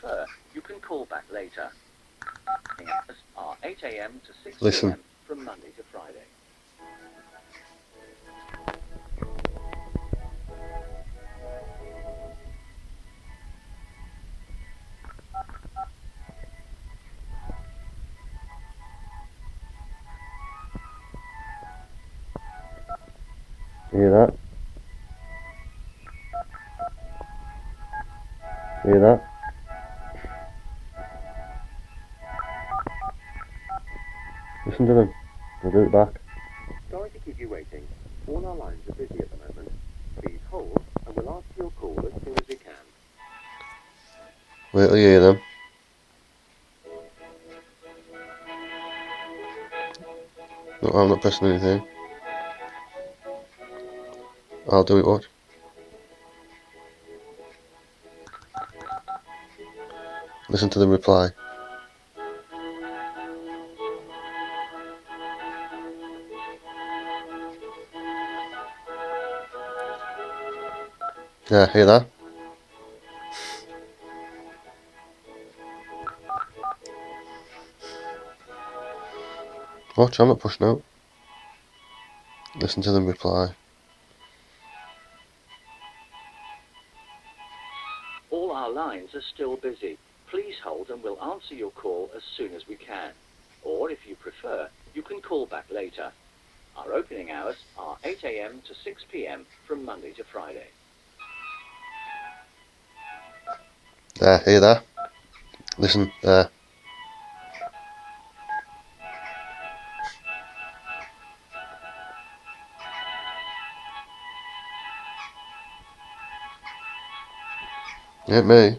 prefer, you can call back later. Hours are 8 a.m. to 6 Listen. p.m. from Monday to Friday. Hear that? Hear that? Listen to them. I'll do it back. Sorry to keep you waiting. All our lines are busy at the moment. Please hold, and we'll answer your call as soon as we can. Wait till you hear them. No, I'm not pressing anything. I'll do it, watch. Listen to them reply. Yeah, hear that? Watch, I'm not pushing out. Listen to them reply. All our lines are still busy. Please hold and we'll answer your call as soon as we can. Or if you prefer, you can call back later. Our opening hours are 8 a.m. to 6 p.m. from Monday to Friday. There, hear that? Listen, there. Ain't me.